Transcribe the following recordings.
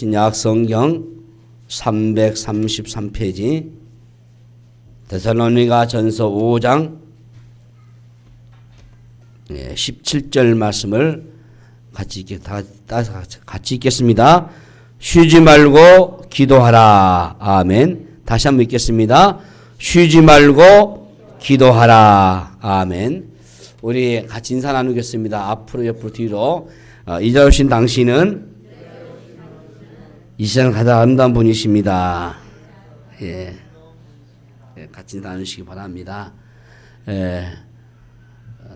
신약 성경 333페이지 데살로니가 전서 5장 17절 말씀을 같이 읽겠습니다. 쉬지 말고 기도하라. 아멘. 다시 한번 읽겠습니다. 쉬지 말고 기도하라. 아멘. 우리 같이 인사 나누겠습니다. 앞으로 옆으로 뒤로. 이제 오신 당신은 이 세상 가장 아름다운 분이십니다. 예. 같이 나누시기 바랍니다.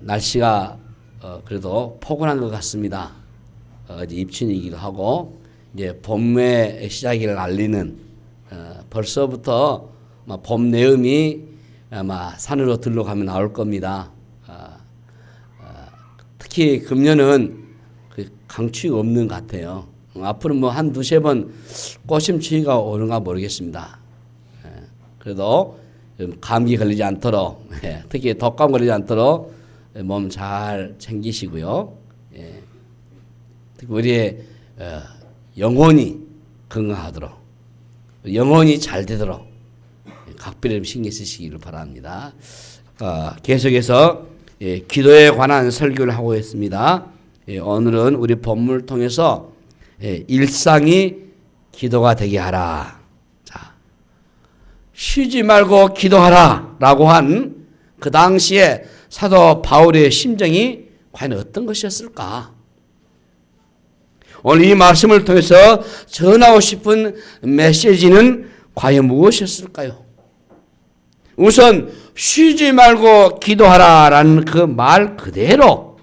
날씨가 그래도 포근한 것 같습니다. 이제 입춘이기도 하고 이제 봄의 시작을 알리는 벌써부터 봄 내음이 아마 산으로 들러가면 나올 겁니다. 특히 금년은 강추위가 없는 것 같아요. 앞으로 뭐 한 두세 번 꽃심추위가 오는가 모르겠습니다. 그래도 감기 걸리지 않도록 특히 독감 걸리지 않도록 몸 잘 챙기시고요. 특히 우리의 영혼이 건강하도록 영혼이 잘 되도록 각별히 신경 쓰시기를 바랍니다. 계속해서 기도에 관한 설교를 하고 있습니다. 오늘은 우리 본문을 통해서 일상이 기도가 되게 하라. 자, 쉬지 말고 기도하라 라고 한 그 당시에 사도 바울의 심정이 과연 어떤 것이었을까? 오늘 이 말씀을 통해서 전하고 싶은 메시지는 과연 무엇이었을까요? 우선 쉬지 말고 기도하라라는 그 말 그대로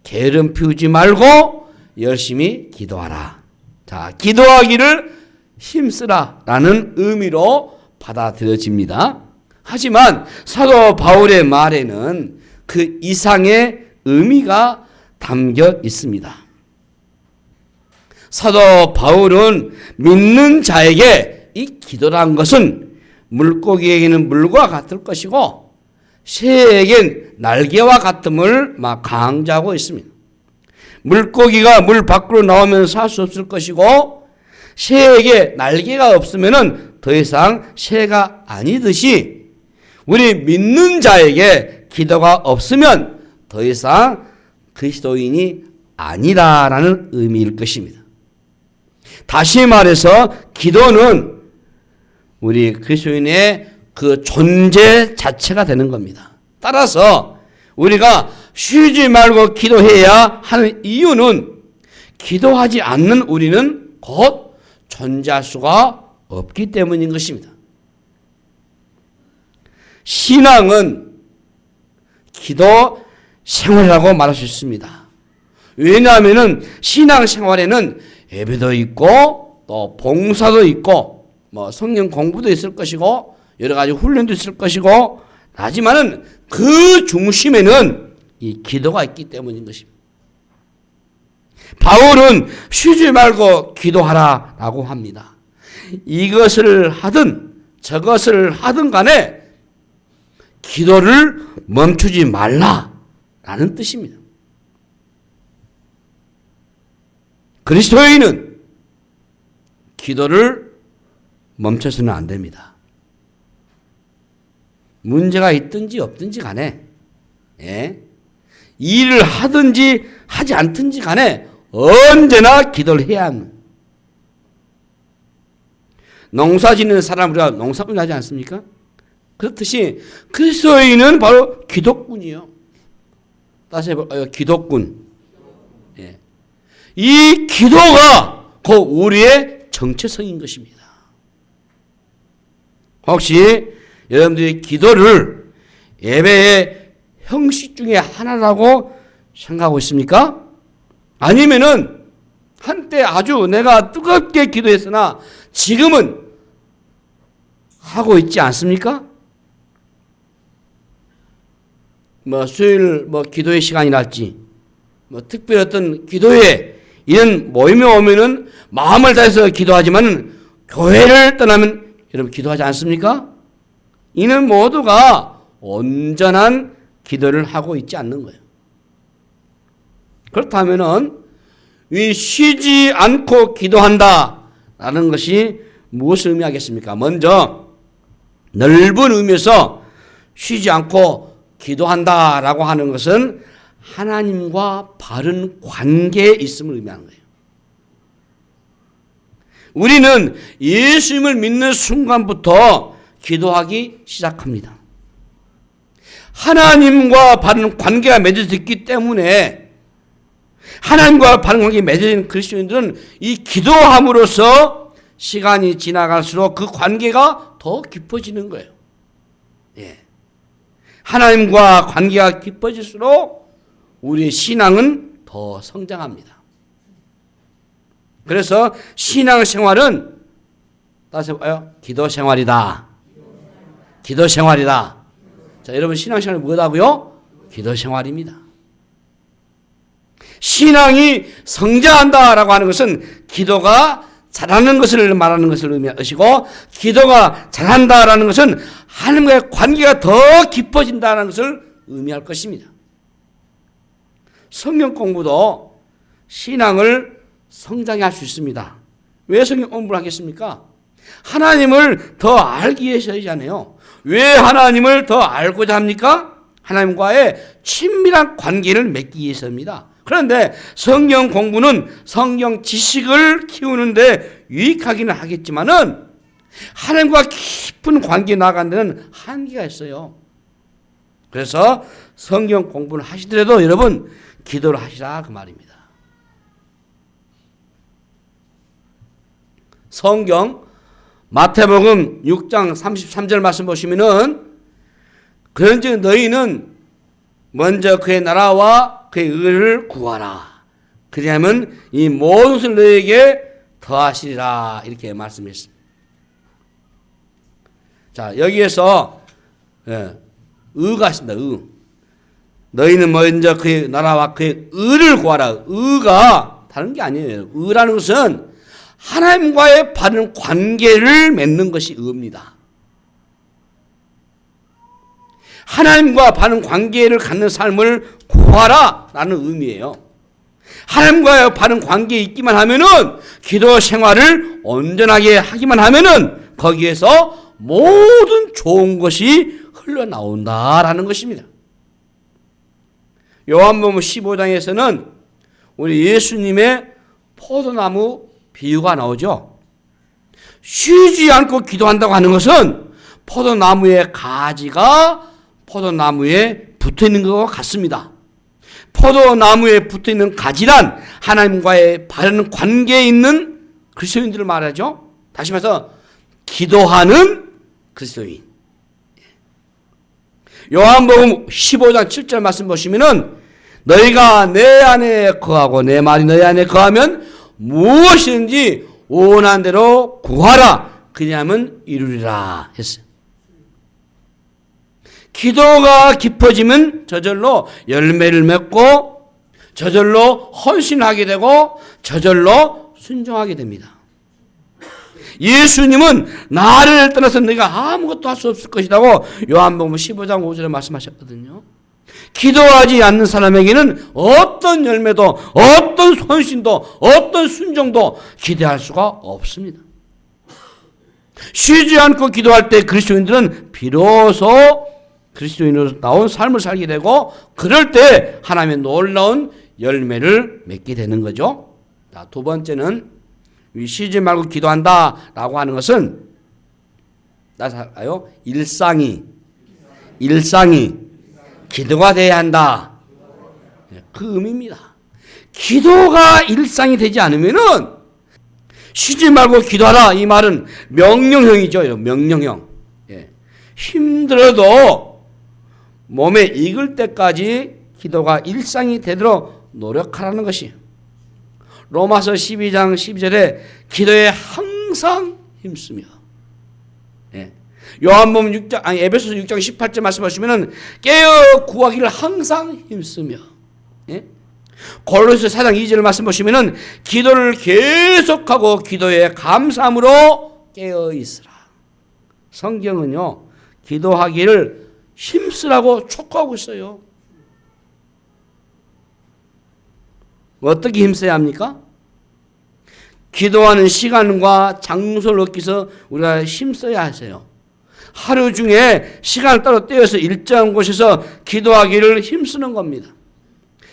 게으름 피우지 말고 열심히 기도하라. 자, 기도하기를 힘쓰라라는 의미로 받아들여집니다. 하지만 사도 바울의 말에는 그 이상의 의미가 담겨 있습니다. 사도 바울은 믿는 자에게 이 기도란 것은 물고기에게는 물과 같을 것이고 새에겐 날개와 같음을 강조하고 있습니다. 물고기가 물 밖으로 나오면 살 수 없을 것이고 새에게 날개가 없으면 더 이상 새가 아니듯이 우리 믿는 자에게 기도가 없으면 더 이상 그리스도인이 아니다라는 의미일 것입니다. 다시 말해서 기도는 우리 그리스도인의 그 존재 자체가 되는 겁니다. 따라서 우리가 쉬지 말고 기도해야 하는 이유는 기도하지 않는 우리는 곧 존재할 수가 없기 때문인 것입니다. 신앙은 기도 생활이라고 말할 수 있습니다. 왜냐하면 신앙 생활에는 예배도 있고 또 봉사도 있고 뭐 성경 공부도 있을 것이고 여러 가지 훈련도 있을 것이고 하지만은 그 중심에는 이 기도가 있기 때문인 것입니다. 바울은 쉬지 말고 기도하라라고 합니다. 이것을 하든 저것을 하든 간에 기도를 멈추지 말라라는 뜻입니다. 그리스도인은 기도를 멈춰서는 안 됩니다. 문제가 있든지 없든지 간에 일을 하든지 하지 않든지 간에 언제나 기도를 해야 합니다. 농사 짓는 사람 우리가 농사꾼 하지 않습니까? 그렇듯이 그리스도인은 바로 기도꾼이요. 다시 해볼까요? 기도꾼. 이 기도가 곧 우리의 정체성인 것입니다. 혹시 여러분들이 기도를 예배의 형식 중에 하나라고 생각하고 있습니까? 아니면은 한때 아주 내가 뜨겁게 기도했으나 지금은 하고 있지 않습니까? 수요일 기도의 시간이랄지 특별히 어떤 기도회 이런 모임에 오면은 마음을 다해서 기도하지만 교회를 떠나면 여러분 기도하지 않습니까? 이는 모두가 온전한 기도를 하고 있지 않는 거예요. 그렇다면은 이 쉬지 않고 기도한다라는 것이 무엇을 의미하겠습니까? 먼저 넓은 의미에서 쉬지 않고 기도한다라고 하는 것은 하나님과 바른 관계에 있음을 의미하는 거예요. 우리는 예수님을 믿는 순간부터 기도하기 시작합니다. 하나님과 바른 관계가 맺어져 있기 때문에 하나님과 바른 관계가 맺어진 그리스도인들은 이 기도함으로써 시간이 지나갈수록 그 관계가 더 깊어지는 거예요. 예. 하나님과 관계가 깊어질수록 우리의 신앙은 더 성장합니다. 그래서 신앙생활은 다시 봐요. 기도 생활이다. 기도 생활이다. 자, 여러분 신앙생활이 뭐라고요? 기도 생활입니다. 신앙이 성장한다라고 하는 것은 기도가 잘하는 것을 말하는 것을 의미하시고, 기도가 잘한다라는 것은 하나님과의 관계가 더 깊어진다는 것을 의미할 것입니다. 성경 공부도 신앙을 성장해 할 수 있습니다. 왜 성경 공부를 하겠습니까? 하나님을 더 알기 위해서이잖아요. 왜 하나님을 더 알고자 합니까? 하나님과의 친밀한 관계를 맺기 위해서입니다. 그런데 성경 공부는 성경 지식을 키우는데 유익하기는 하겠지만은 하나님과 깊은 관계에 나아가는 데는 한계가 있어요. 그래서 성경 공부를 하시더라도 여러분 기도를 하시라 그 말입니다. 성경 마태복음 6장 33절 말씀 보시면은 그런즉 너희는 먼저 그의 나라와 그의 의를 구하라. 그리하면 이 모든 것을 너희에게 더하시리라. 이렇게 말씀했습니다. 자, 여기에서 의가 있습니다. 의. 너희는 먼저 그의 나라와 그의 의를 구하라. 의가 다른 게 아니에요. 의라는 것은 하나님과의 바른 관계를 맺는 것이 의입니다. 하나님과 바른 관계를 갖는 삶을 구하라 라는 의미예요. 하나님과의 바른 관계에 있기만 하면은, 기도 생활을 온전하게 하기만 하면은 거기에서 모든 좋은 것이 흘러나온다라는 것입니다. 요한복음 15장에서는 우리 예수님의 포도나무 비유가 나오죠. 쉬지 않고 기도한다고 하는 것은 포도나무의 가지가 포도나무에 붙어있는 것과 같습니다. 포도나무에 붙어있는 가지란 하나님과의 바른 관계에 있는 그리스도인들을 말하죠. 다시 말해서 기도하는 그리스도인. 요한복음 15장 7절 말씀 보시면은 너희가 내 안에 거하고 내 말이 너희 안에 거하면 무엇이든지 원하는 대로 구하라. 그리하면 이루리라 했어요. 기도가 깊어지면 저절로 열매를 맺고 저절로 헌신하게 되고 저절로 순종하게 됩니다. 예수님은 나를 떠나서 네가 아무것도 할 수 없을 것이라고 요한복음 15장 5절에 말씀하셨거든요. 기도하지 않는 사람에게는 어떤 열매도 어떤 헌신도 어떤 순종도 기대할 수가 없습니다. 쉬지 않고 기도할 때 그리스도인들은 비로소 그리스도인으로 나온 삶을 살게 되고, 그럴 때 하나님의 놀라운 열매를 맺게 되는 거죠. 자, 두 번째는 쉬지 말고 기도한다라고 하는 것은 일상이 기도가 돼야 한다. 그 의미입니다. 기도가 일상이 되지 않으면은 쉬지 말고 기도하라. 이 말은 명령형이죠. 명령형. 힘들어도 몸에 익을 때까지 기도가 일상이 되도록 노력하라는 것이. 로마서 12장 12절에 기도에 항상 힘쓰며. 요한복음 6장, 에베소서 6장 18절 말씀하시면은 깨어 구하기를 항상 힘쓰며. 골로새 4장 2절 말씀 보시면은 기도를 계속하고 기도에 감사함으로 깨어 있으라. 성경은요, 기도하기를 힘쓰라고 촉구하고 있어요. 어떻게 힘써야 합니까? 기도하는 시간과 장소를 얻기 위해서 우리가 힘써야 하세요. 하루 중에 시간을 따로 떼어서 일정한 곳에서 기도하기를 힘쓰는 겁니다.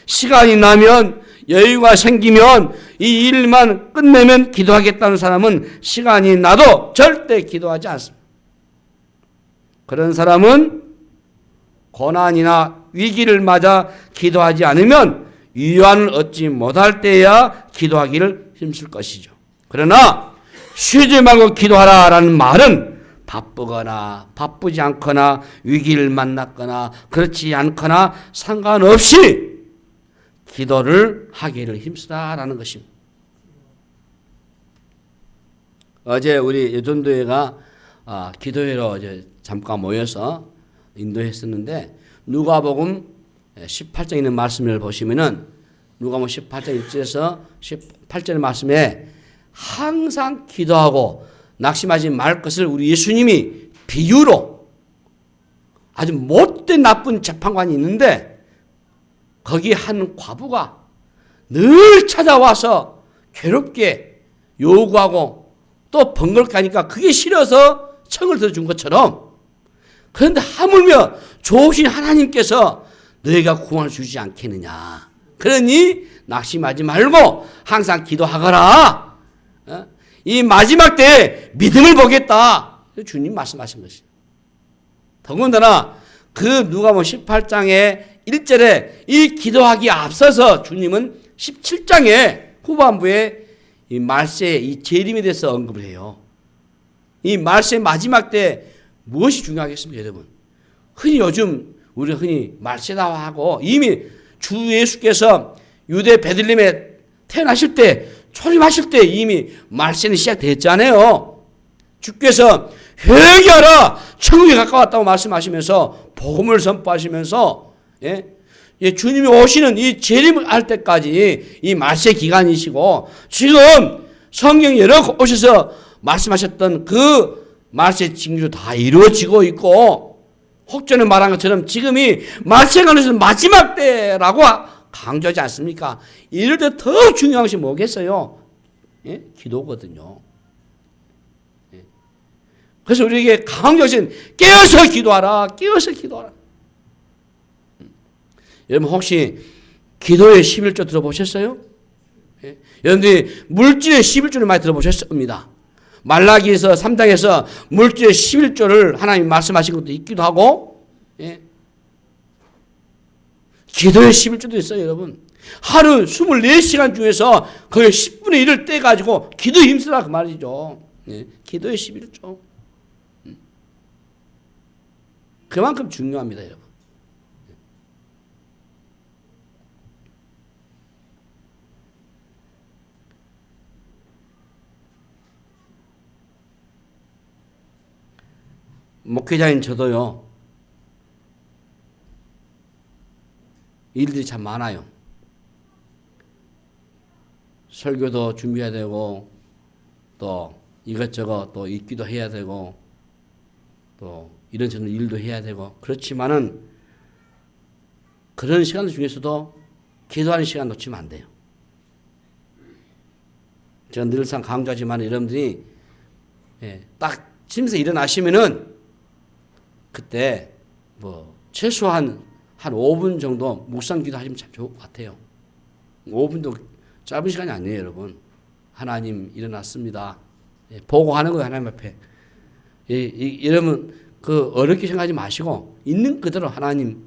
시간이 나면, 여유가 생기면, 이 일만 끝내면 기도하겠다는 사람은 시간이 나도 절대 기도하지 않습니다. 그런 사람은 고난이나 위기를 맞아 기도하지 않으면 위안을 얻지 못할 때야 기도하기를 힘쓸 것이죠. 그러나 쉬지 말고 기도하라라는 말은 바쁘거나 바쁘지 않거나 위기를 만났거나 그렇지 않거나 상관없이 기도를 하기를 힘쓰라라는 것입니다. 어제 우리 여전도회가 기도회로 이제 잠깐 모여서 인도했었는데 누가복음 18장에 있는 말씀을 보시면은 누가복음 18장 1절에서 18절의 말씀에 항상 기도하고 낙심하지 말 것을 우리 예수님이 비유로 아주 못된 나쁜 재판관이 있는데 거기 한 과부가 늘 찾아와서 괴롭게 요구하고 또 번거롭게 그게 싫어서 청을 들어준 것처럼 그런데 하물며 좋으신 하나님께서 너희가 구원을 주지 않겠느냐. 그러니 낙심하지 말고 항상 기도하거라. 이 마지막 때에 믿음을 보겠다. 주님 말씀하신 것이에요. 더군다나 그 누가복음 18장의 1절에 이 기도하기에 앞서서 주님은 17장의 후반부에 이 말세, 이 재림에 대해서 언급을 해요. 이 말세 마지막 때 무엇이 중요하겠습니까, 여러분? 흔히 요즘 우리가 흔히 말세다 하고 이미 주 예수께서 유대 베들레헴에 태어나실 때 초림하실 때 이미 말세는 시작됐잖아요. 주께서 회개하라 천국이 가까웠다고 말씀하시면서 복음을 선포하시면서 주님이 오시는 이 재림할 때까지 이 말세 기간이시고 지금 성경 여러 곳에서 말씀하셨던 그 말세 징조 다 이루어지고 있고 혹전에 말한 것처럼 지금이 말세간에서 마지막 때라고 강조하지 않습니까? 이럴 때 더 중요한 것이 뭐겠어요? 기도거든요. 그래서 우리에게 강조하신 깨어서 기도하라. 깨어서 기도하라. 여러분 혹시 기도의 11조 들어보셨어요? 여러분들이 물질의 11조를 많이 들어보셨습니다. 말라기에서 3장에서 물질의 11조를 하나님 말씀하신 것도 있기도 하고 기도의 11조도 있어요. 여러분 하루 24시간 중에서 거의 10분의 1을 떼가지고 기도 힘쓰라 그 말이죠. 기도의 11조 그만큼 중요합니다. 여러분 목회자인 저도요 일들이 참 많아요. 설교도 준비해야 되고 또 이것저것 또 읽기도 해야 되고 또 이런저런 일도 해야 되고 그렇지만은 그런 시간 중에서도 기도하는 시간 놓치면 안 돼요. 제가 늘상 강조하지만 여러분들이 딱 침에서 일어나시면은 그때 뭐 최소한 한 5분 정도 묵상기도 하시면 참 좋을 것 같아요. 5분도 짧은 시간이 아니에요, 여러분. 하나님 일어났습니다. 보고하는 거예요, 하나님 앞에. 이러면 그 어렵게 생각하지 마시고 있는 그대로 하나님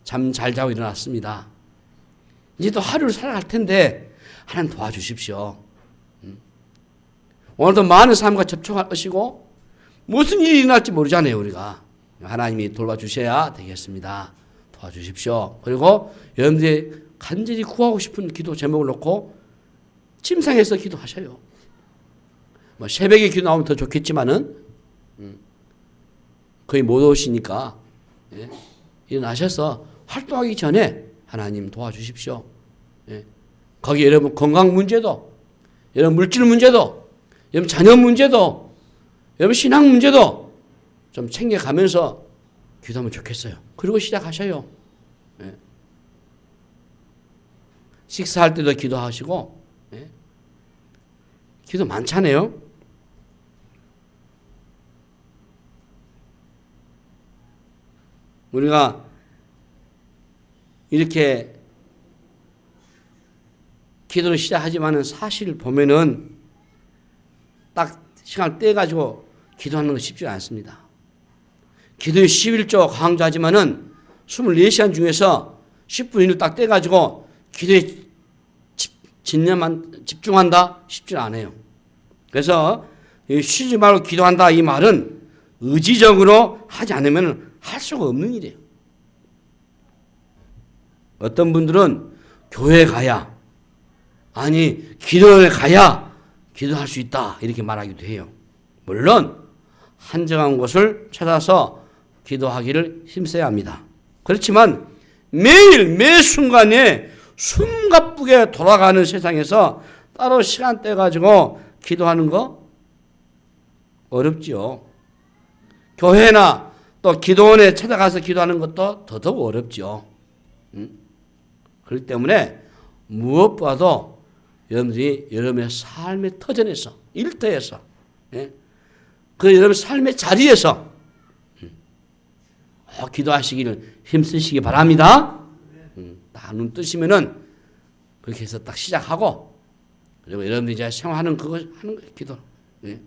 잠 잘 자고 일어났습니다. 이제 또 하루를 살아갈 텐데 하나님 도와주십시오. 오늘도 많은 사람과 접촉할 것이고 무슨 일이 일어날지 모르잖아요, 우리가. 하나님이 돌봐주셔야 되겠습니다. 도와주십시오. 그리고 여러분들이 간절히 구하고 싶은 기도 제목을 놓고 침상에서 기도하셔요. 뭐 새벽에 기도 나오면 더 좋겠지만은 거의 못 오시니까 일어나셔서 활동하기 전에 하나님 도와주십시오. 거기 여러분 건강 문제도, 여러분 물질 문제도, 여러분 자녀 문제도, 여러분 신앙 문제도 좀 챙겨가면서 기도하면 좋겠어요. 그리고 시작하셔요. 식사할 때도 기도하시고, 예? 기도 많잖아요. 우리가 이렇게 기도를 시작하지만은 사실 보면은 딱 시간을 떼가지고 기도하는 건 쉽지 않습니다. 기도의 11조 강조하지만은 24시간 중에서 10분 이내로 딱 떼가지고 기도에 집중한다? 쉽지 않아요. 그래서 쉬지 말고 기도한다 이 말은 의지적으로 하지 않으면 할 수가 없는 일이에요. 어떤 분들은 교회에 가야, 아니 기도에 가야 기도할 수 있다 이렇게 말하기도 해요. 물론 한정한 곳을 찾아서 기도하기를 힘써야 합니다. 그렇지만 매일 매 순간에 숨가쁘게 돌아가는 세상에서 따로 시간 떼가지고 기도하는 거 어렵지요. 교회나 또 기도원에 찾아가서 기도하는 것도 더더욱 어렵죠. 그렇기 때문에 무엇보다도 여러분들이 여러분의 삶의 터전에서, 일터에서, 예? 그 여러분의 삶의 자리에서 기도하시기를 힘쓰시기 바랍니다. 다 눈 뜨시면은 그렇게 해서 딱 시작하고, 그리고 여러분들이 이제 생활하는 그거 하는 거예요, 기도. 예.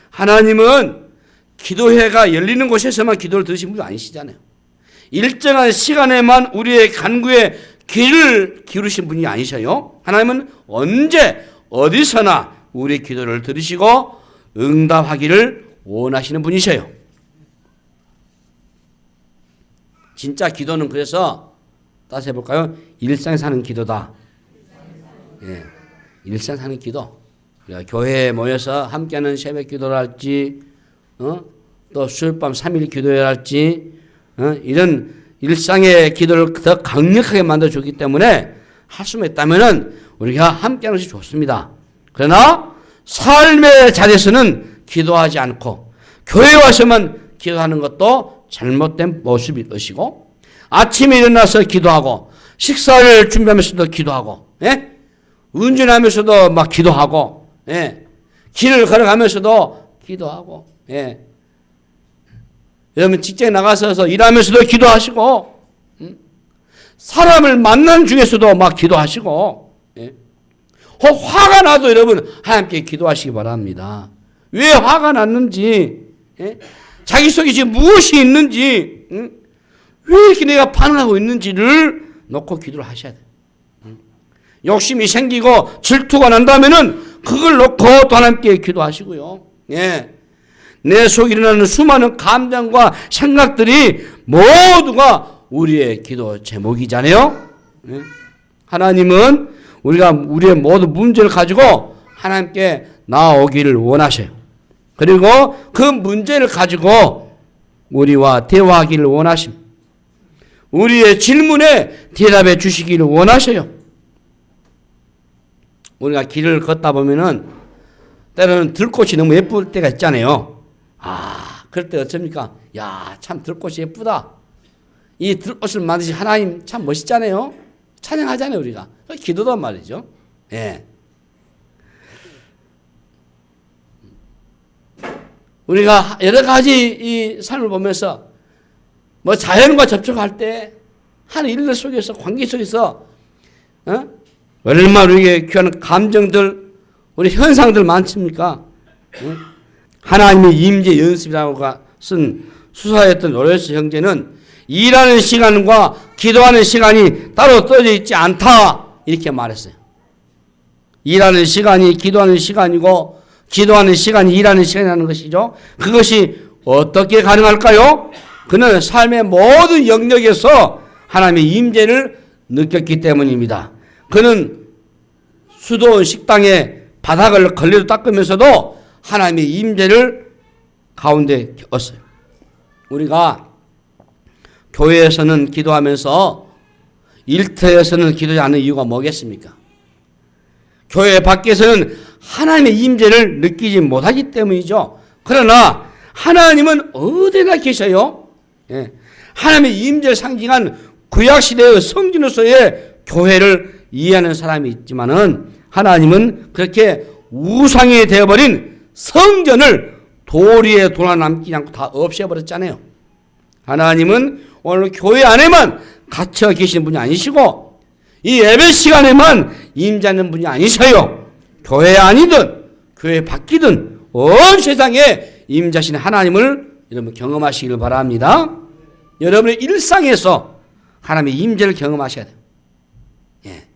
하나님은 기도회가 열리는 곳에서만 기도를 들으신 분이 아니시잖아요. 일정한 시간에만 우리의 간구에 귀를 기울이신 분이 아니셔요. 하나님은 언제 어디서나 우리의 기도를 들으시고 응답하기를 원하시는 분이셔요. 진짜 기도는 그래서 따서 해볼까요? 일상에서 하는 기도다. 예, 일상에서 하는 기도. 교회에 모여서 함께하는 새벽 기도를 할지, 또 수요일밤 3일 기도회를 할지, 이런 일상의 기도를 더 강력하게 만들어주기 때문에 할 수만 있다면은 우리가 함께하는 것이 좋습니다. 그러나 삶의 자리에서는 기도하지 않고 교회에 와서만 기도하는 것도 잘못된 모습일 것이고, 아침에 일어나서 기도하고 식사를 준비하면서도 기도하고, 예? 운전하면서도 막 기도하고, 예? 길을 걸어가면서도 기도하고, 예? 여러분 직장에 나가서 일하면서도 기도하시고, 사람을 만나는 중에서도 막 기도하시고, 예? 혹 화가 나도 여러분 하나님께 기도하시기 바랍니다. 왜 화가 났는지, 예? 자기 속에 지금 무엇이 있는지, 왜 이렇게 내가 반응하고 있는지를 놓고 기도를 하셔야 돼요. 욕심이 생기고 질투가 난다면은 그걸 놓고 또 하나님께 기도하시고요. 예. 내 속에 일어나는 수많은 감정과 생각들이 모두가 우리의 기도 제목이잖아요. 예. 하나님은 우리가 우리의 모든 문제를 가지고 하나님께 나아오기를 원하셔요. 그리고 그 문제를 가지고 우리와 대화하기를 원하십니다. 우리의 질문에 대답해 주시기를 원하셔요. 우리가 길을 걷다 보면은 때로는 들꽃이 너무 예쁠 때가 있잖아요. 그럴 때 어쩝니까? 야, 참 들꽃이 예쁘다. 이 들꽃을 만드신 하나님 참 멋있잖아요. 찬양하잖아요, 우리가. 기도단 말이죠. 예. 우리가 여러 가지 이 삶을 보면서 뭐 자연과 접촉할 때 하는 일들 속에서, 관계 속에서, 얼마나 우리에게 귀한 감정들, 우리 현상들 많습니까? 하나님의 임재 연습이라고 쓴 수사했던 로레스 형제는 일하는 시간과 기도하는 시간이 따로 떨어져 있지 않다 이렇게 말했어요. 일하는 시간이 기도하는 시간이고 기도하는 시간이 일하는 시간이라는 것이죠. 그것이 어떻게 가능할까요? 그는 삶의 모든 영역에서 하나님의 임재를 느꼈기 때문입니다. 그는 수도원 식당에 바닥을 걸레로 닦으면서도 하나님의 임재를 가운데 겪었어요. 우리가 교회에서는 기도하면서 일터에서는 기도하지 않는 이유가 뭐겠습니까? 교회 밖에서는 하나님의 임재를 느끼지 못하기 때문이죠. 그러나 하나님은 어디나 계셔요. 예. 하나님의 임재를 상징한 구약시대의 성전으로서의 교회를 이해하는 사람이 있지만은 하나님은 그렇게 우상이 되어버린 성전을 도리에 돌아남지 않고 다 없애버렸잖아요. 하나님은 오늘 교회 안에만 갇혀 계시는 분이 아니시고 이 예배 시간에만 임재하는 분이 아니셔요. 교회 아니든 교회 밖이든 온 세상에 임재하시는 하나님을 여러분 경험하시기를 바랍니다. 여러분의 일상에서 하나님의 임재를 경험하셔야 돼요. 예.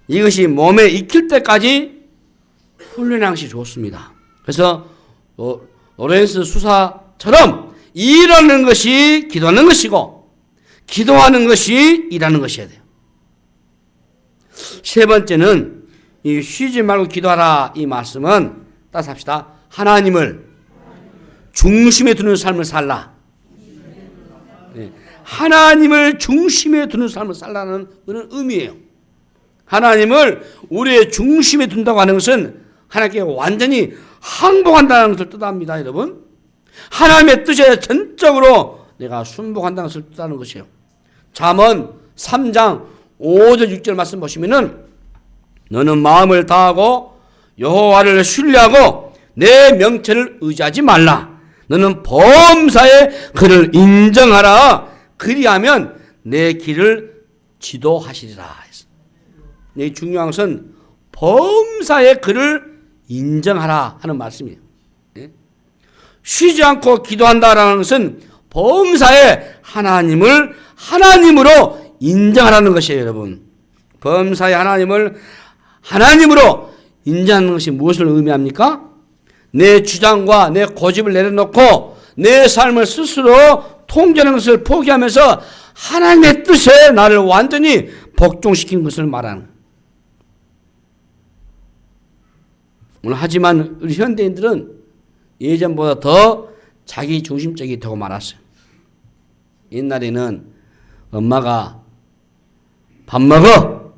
이것이 몸에 익힐 때까지 훈련하는 것이 좋습니다. 그래서 로렌스 수사처럼 일하는 것이 기도하는 것이고 기도하는 것이 일하는 것이어야 돼요. 세 번째는 이 쉬지 말고 기도하라 이 말씀은 따라서 합시다. 하나님을 중심에 두는 삶을 살라. 네. 하나님을 중심에 두는 삶을 살라는 그런 의미예요. 하나님을 우리의 중심에 둔다고 하는 것은 하나님께 완전히 항복한다는 것을 뜻합니다. 여러분. 하나님의 뜻에 전적으로 내가 순복한다는 것을 뜻하는 것이에요. 잠언 3장 5절 6절 말씀 보시면은 너는 마음을 다하고 여호와를 신뢰하고 내 명체를 의지하지 말라. 너는 범사에 그를 인정하라. 그리하면 내 길을 지도하시리라. 이 중요한 것은 범사에 그를 인정하라 하는 말씀이에요. 쉬지 않고 기도한다라는 것은 범사에 하나님을 하나님으로 인정하라는 것이에요, 여러분. 범사에 하나님을 하나님으로 인정하는 것이 무엇을 의미합니까? 내 주장과 내 고집을 내려놓고 내 삶을 스스로 통제하는 것을 포기하면서 하나님의 뜻에 나를 완전히 복종시키는 것을 말하는 거예요. 하지만 우리 현대인들은 예전보다 더 자기 중심적이 되고 말았어요. 옛날에는 엄마가 밥 먹어!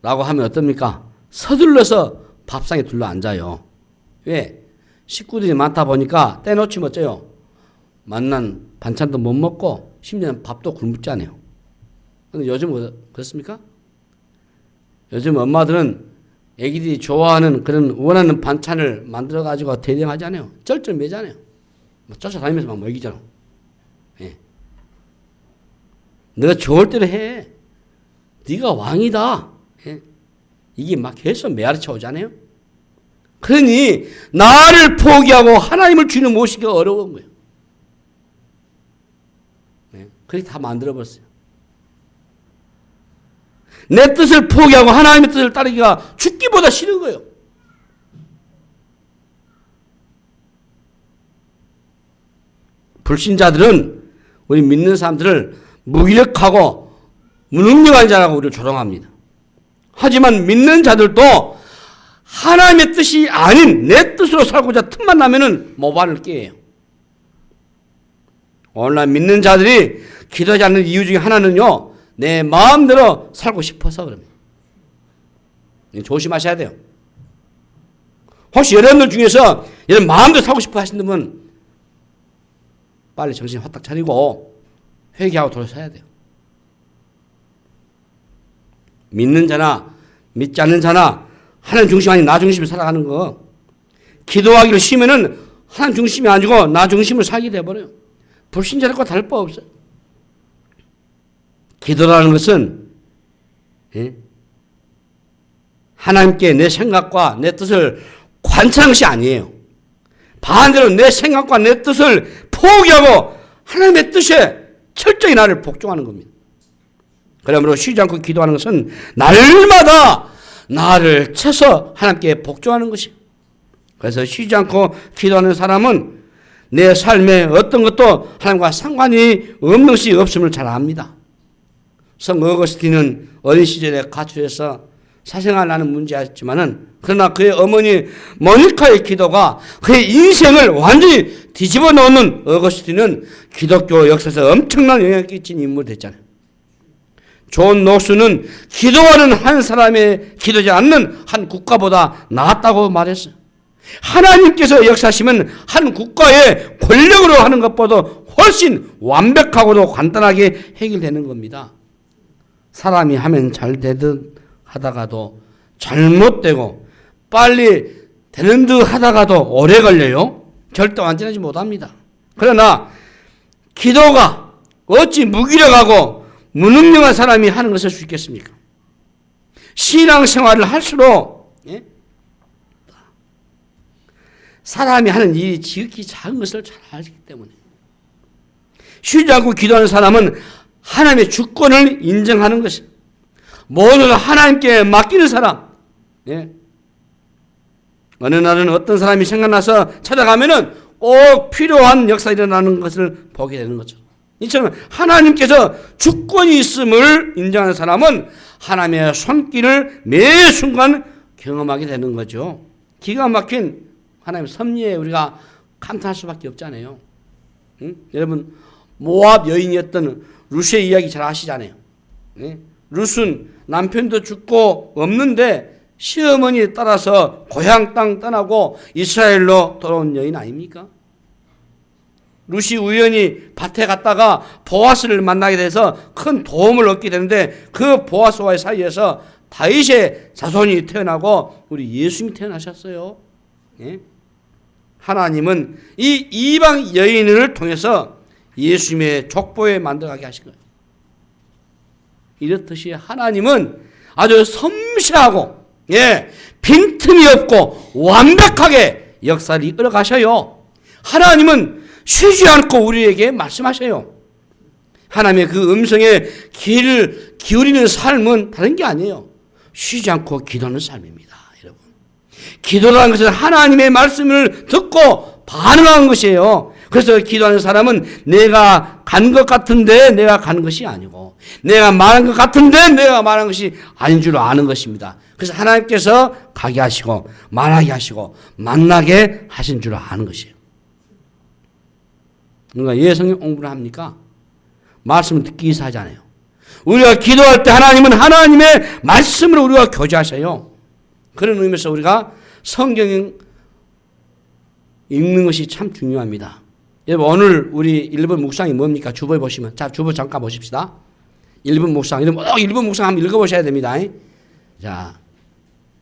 라고 하면 어떻습니까? 서둘러서 밥상에 둘러 앉아요. 왜? 식구들이 많다 보니까 떼놓치면 어째요? 만난 반찬도 못 먹고 심지어는 밥도 굶잖아요. 근데 요즘은 그렇습니까? 요즘 엄마들은 애기들이 좋아하는 그런 원하는 반찬을 만들어가지고 대령하잖아요. 쩔쩔매잖아요. 쫓아다니면서 막 먹이잖아. 예. 너가 좋을 대로 해. 네가 왕이다. 예. 이게 막 계속 메아리쳐 오잖아요. 그러니 나를 포기하고 하나님을 주는 모시기가 어려운 거예요. 예. 그렇게 다 만들어버렸어요. 내 뜻을 포기하고 하나님의 뜻을 따르기가 죽기보다 싫은 거예요. 불신자들은 우리 믿는 사람들을 무기력하고 무능력한 자라고 우리를 조롱합니다. 하지만 믿는 자들도 하나님의 뜻이 아닌 내 뜻으로 살고자 틈만 나면은 모발을 깨요. 오늘날 믿는 자들이 기도하지 않는 이유 중에 하나는요, 내 마음대로 살고 싶어서 그럽니다. 조심하셔야 돼요. 혹시 여러분들 중에서 여러분 마음대로 살고 싶어 하시는 분은 빨리 정신 화딱 차리고 회개하고 돌아서야 돼요. 믿는 자나 믿지 않는 자나 하나님 중심 아닌 나 중심으로 살아가는 거. 기도하기를 쉬면은 하나님 중심이 아니고 나 중심으로 살게 돼버려요. 불신자들과 다를 바 없어요. 기도라는 것은 하나님께 내 생각과 내 뜻을 관찰하는 것이 아니에요. 반대로 내 생각과 내 뜻을 포기하고 하나님의 뜻에 철저히 나를 복종하는 겁니다. 그러므로 쉬지 않고 기도하는 것은 날마다 나를 쳐서 하나님께 복종하는 것이에요. 그래서 쉬지 않고 기도하는 사람은 내 삶에 어떤 것도 하나님과 상관이 없는 것이 없음을 잘 압니다. 성 어거스틴은 어린 시절에 가출해서 사생활 나는 문제였지만은 그러나 그의 어머니 모니카의 기도가 그의 인생을 완전히 뒤집어 놓는 어거스틴은 기독교 역사에서 엄청난 영향을 끼친 인물이 됐잖아요. 존 녹스는 기도하는 한 사람의 기도지 않는 한 국가보다 낫다고 말했어요. 하나님께서 역사하시면 한 국가의 권력으로 하는 것보다 훨씬 완벽하고도 간단하게 해결되는 겁니다. 사람이 하면 잘 되듯 하다가도 잘못되고 빨리 되는 듯 하다가도 오래 걸려요. 절대 완전하지 못합니다. 그러나 기도가 어찌 무기력하고 무능력한 사람이 하는 것을 수 있겠습니까? 신앙생활을 할수록 사람이 하는 일이 지극히 작은 것을 잘 알기 때문에 쉬지 않고 기도하는 사람은 하나님의 주권을 인정하는 것입니다. 모두가 하나님께 맡기는 사람. 어느 날은 어떤 사람이 생각나서 찾아가면은 꼭 필요한 역사 일어나는 것을 보게 되는 거죠. 이처럼 하나님께서 주권이 있음을 인정하는 사람은 하나님의 손길을 매 순간 경험하게 되는 거죠. 기가 막힌 하나님의 섭리에 우리가 감탄할 수밖에 없잖아요. 여러분 모압 여인이었던 룻의 이야기 잘 아시잖아요. 룻은 남편도 죽고 없는데 시어머니에 따라서 고향 땅 떠나고 이스라엘로 돌아온 여인 아닙니까? 룻이 우연히 밭에 갔다가 보아스를 만나게 돼서 큰 도움을 얻게 되는데 그 보아스와의 사이에서 다윗의 자손이 태어나고 우리 예수님이 태어나셨어요. 하나님은 이 이방 여인을 통해서 예수님의 족보에 만들어가게 하신 거예요. 이렇듯이 하나님은 아주 섬세하고 빈틈이 없고 완벽하게 역사를 이끌어 가셔요. 하나님은 쉬지 않고 우리에게 말씀하셔요. 하나님의 그 음성에 귀를 기울이는 삶은 다른 게 아니에요. 쉬지 않고 기도하는 삶입니다. 여러분, 기도라는 것은 하나님의 말씀을 듣고 반응하는 것이에요. 그래서 기도하는 사람은 내가 간 것 같은데 내가 가는 것이 아니고 내가 말한 것 같은데 내가 말한 것이 아닌 줄 아는 것입니다. 그래서 하나님께서 가게 하시고 말하게 하시고 만나게 하신 줄 아는 것이에요. 그러니까 왜 성경 공부를 합니까? 말씀을 듣기 위해서 하잖아요. 우리가 기도할 때 하나님은 하나님의 말씀으로 우리가 교제하셔요. 그런 의미에서 우리가 성경 읽는 것이 참 중요합니다. 여러분 오늘 우리 1번 묵상이 뭡니까? 주보에 보시면 자 주보 잠깐 보십시다. 1번 묵상. 여러분 1번 묵상 한번 읽어보셔야 됩니다. 자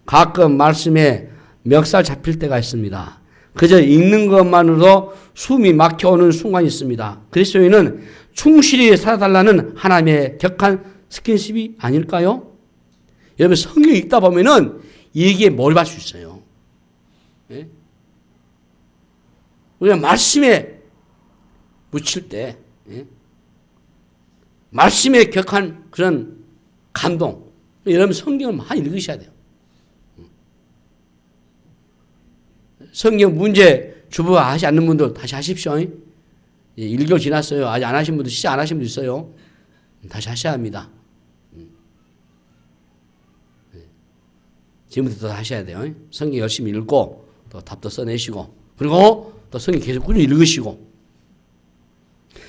가끔 말씀에 멱살 잡힐 때가 있습니다. 그저 읽는 것만으로도 숨이 막혀오는 순간이 있습니다. 그리스도인은 충실히 살아달라는 하나님의 격한 스킨십이 아닐까요? 여러분 성경 읽다 보면은 이게 몰입할 수 있어요. 우리가 말씀에 묻힐 때 말씀에 격한 그런 감동, 여러분 성경을 많이 읽으셔야 돼요. 성경 문제 주부 하지 않는 분들 다시 하십시오. 1개월 지났어요. 아직 안 하신 분들, 시작 안 하신 분들 있어요. 다시 하셔야 합니다. 지금부터 더 하셔야 돼요. 성경 열심히 읽고 또 답도 써내시고 그리고 또 성경 계속 꾸준히 읽으시고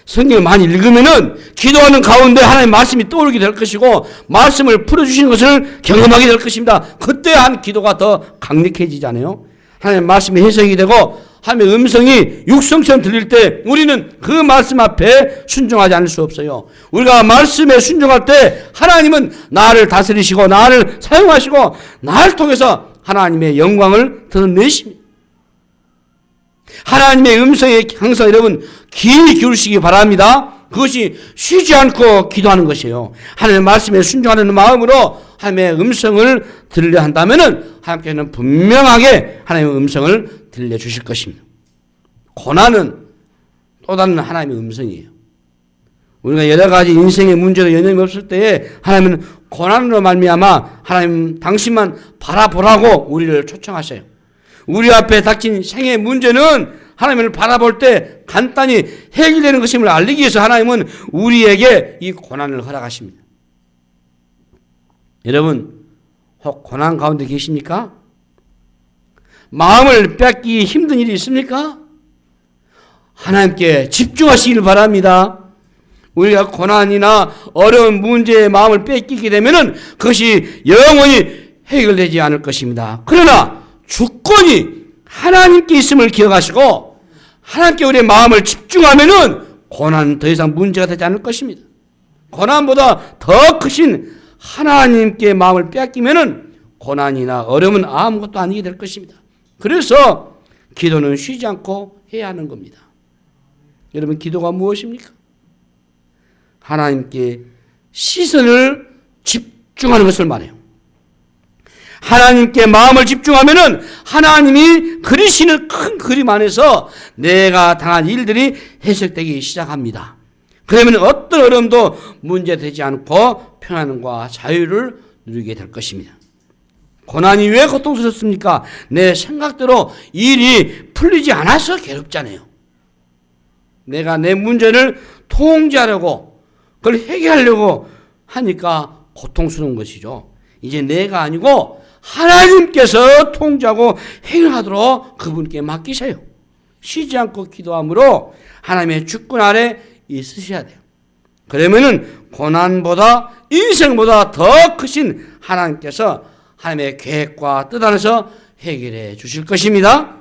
성경을 많이 읽으면은 기도하는 가운데 하나님의 말씀이 떠오르게 될 것이고 말씀을 풀어주시는 것을 경험하게 될 것입니다. 그때 한 기도가 더 강력해지잖아요. 하나님의 말씀이 해석이 되고 하나님의 음성이 육성처럼 들릴 때 우리는 그 말씀 앞에 순종하지 않을 수 없어요. 우리가 말씀에 순종할 때 하나님은 나를 다스리시고 나를 사용하시고 나를 통해서 하나님의 영광을 드러내십니다. 하나님의 음성에 항상 여러분 귀 기울이시기 바랍니다. 그것이 쉬지 않고 기도하는 것이에요. 하나님의 말씀에 순종하는 마음으로 하나님의 음성을 들으려 한다면은 하나님께서는 분명하게 하나님의 음성을 들려주실 것입니다. 고난은 또 다른 하나님의 음성이에요. 우리가 여러 가지 인생의 문제로 여념이 없을 때에 하나님은 고난으로 말미암아 하나님 당신만 바라보라고 우리를 초청하셔요. 우리 앞에 닥친 생의 문제는 하나님을 바라볼 때 간단히 해결되는 것임을 알리기 위해서 하나님은 우리에게 이 고난을 허락하십니다. 여러분 혹 고난 가운데 계십니까? 마음을 뺏기 힘든 일이 있습니까? 하나님께 집중하시길 바랍니다. 우리가 고난이나 어려운 문제에 마음을 뺏기게 되면은 그것이 영원히 해결되지 않을 것입니다. 그러나 주권이 하나님께 있음을 기억하시고 하나님께 우리의 마음을 집중하면은 고난은 더 이상 문제가 되지 않을 것입니다. 고난보다 더 크신 하나님께 마음을 빼앗기면은 고난이나 어려움은 아무것도 아니게 될 것입니다. 그래서 기도는 쉬지 않고 해야 하는 겁니다. 여러분, 기도가 무엇입니까? 하나님께 시선을 집중하는 것을 말해요. 하나님께 마음을 집중하면은 하나님이 그리시는 큰 그림 안에서 내가 당한 일들이 해석되기 시작합니다. 그러면 어떤 어려움도 문제되지 않고 평안과 자유를 누리게 될 것입니다. 고난이 왜 고통스럽습니까? 내 생각대로 일이 풀리지 않아서 괴롭잖아요. 내가 내 문제를 통제하려고 그걸 해결하려고 하니까 고통스러운 것이죠. 이제 내가 아니고 하나님께서 통제하고 해결하도록 그분께 맡기세요. 쉬지 않고 기도함으로 하나님의 주권 아래 있으셔야 돼요. 그러면은 고난보다 인생보다 더 크신 하나님께서 하나님의 계획과 뜻 안에서 해결해 주실 것입니다.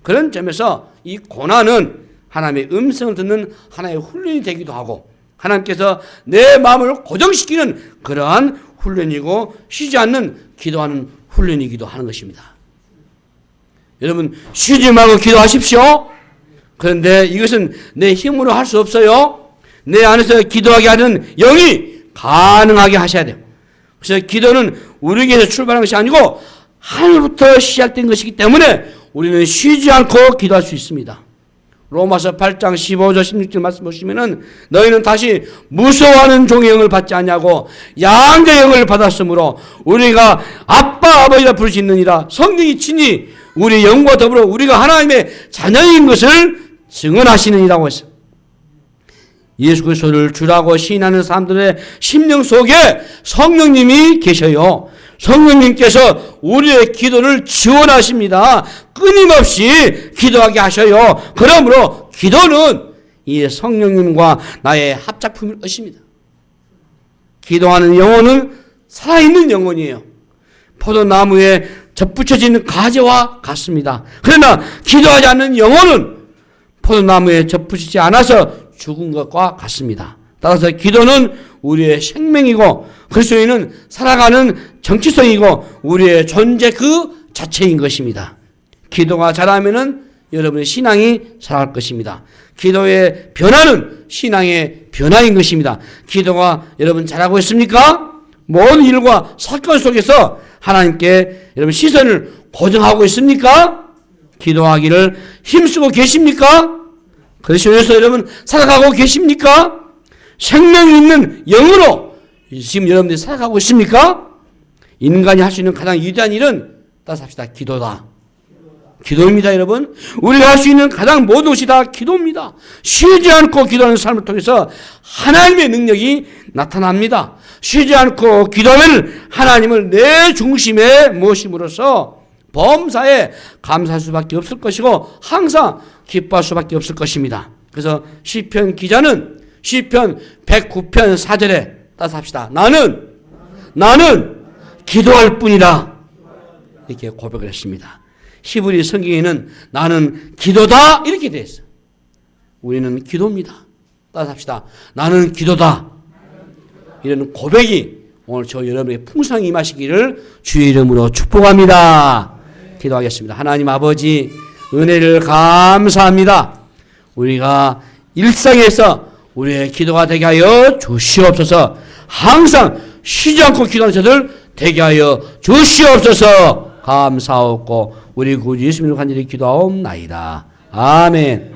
그런 점에서 이 고난은 하나님의 음성을 듣는 하나의 훈련이 되기도 하고 하나님께서 내 마음을 고정시키는 그러한 훈련이고 쉬지 않는 기도하는 훈련이기도 하는 것입니다. 여러분, 쉬지 말고 기도하십시오. 그런데 이것은 내 힘으로 할 수 없어요. 내 안에서 기도하게 하는 영이 가능하게 하셔야 돼요. 그래서 기도는 우리에게서 출발한 것이 아니고 하늘부터 시작된 것이기 때문에 우리는 쉬지 않고 기도할 수 있습니다. 로마서 8장 15절 16절 말씀 보시면은 너희는 다시 무서워하는 종의 영을 받지 않냐고 양자의 영을 받았으므로 우리가 아빠 아버지라 부를 수 있느니라. 성령이 친히 우리 영과 더불어 우리가 하나님의 자녀인 것을 증언하시느니라고 했어요. 예수 그리스도를 주라고 시인하는 사람들의 심령 속에 성령님이 계셔요. 성령님께서 우리의 기도를 지원하십니다. 끊임없이 기도하게 하셔요. 그러므로 기도는 이 성령님과 나의 합작품일 것입니다. 기도하는 영혼은 살아있는 영혼이에요. 포도나무에 접붙여진 가지와 같습니다. 그러나 기도하지 않는 영혼은 포도나무에 접붙이지 않아서 죽은 것과 같습니다. 따라서 기도는 우리의 생명이고 그리스도인은 살아가는 정체성이고 우리의 존재 그 자체인 것입니다. 기도가 잘하면은 여러분의 신앙이 살아갈 것입니다. 기도의 변화는 신앙의 변화인 것입니다. 기도가 여러분 잘하고 있습니까? 모든 일과 사건 속에서 하나님께 여러분 시선을 고정하고 있습니까? 기도하기를 힘쓰고 계십니까? 그리스도에서 여러분 살아가고 계십니까? 생명 있는 영으로 지금 여러분들이 살아가고 있습니까? 인간이 할 수 있는 가장 위대한 일은 따라서 합시다. 기도다. 기도입니다, 여러분. 우리가 할 수 있는 가장 모든 것이 다 기도입니다. 쉬지 않고 기도하는 삶을 통해서 하나님의 능력이 나타납니다. 쉬지 않고 기도하면 하나님을 내 중심에 모심으로써 범사에 감사할 수밖에 없을 것이고 항상 기뻐할 수밖에 없을 것입니다. 그래서 시편 기자는 시편 109편 4절에 따라서 합시다. 나는 기도할 뿐이라 이렇게 고백을 했습니다. 히브리 성경에는 나는 기도다 이렇게 되어 있어요. 우리는 기도입니다. 따라서 합시다. 나는 기도다. 이런 고백이 오늘 저 여러분의 풍성히 임하시기를 주의 이름으로 축복합니다. 기도하겠습니다. 하나님 아버지 은혜를 감사합니다. 우리가 일상에서 우리의 기도가 되게 하여 주시옵소서. 항상 쉬지 않고 기도하는 저들 되게 하여 주시옵소서. 감사하고 우리 구주 예수님을 간절히 기도하옵나이다. 아멘.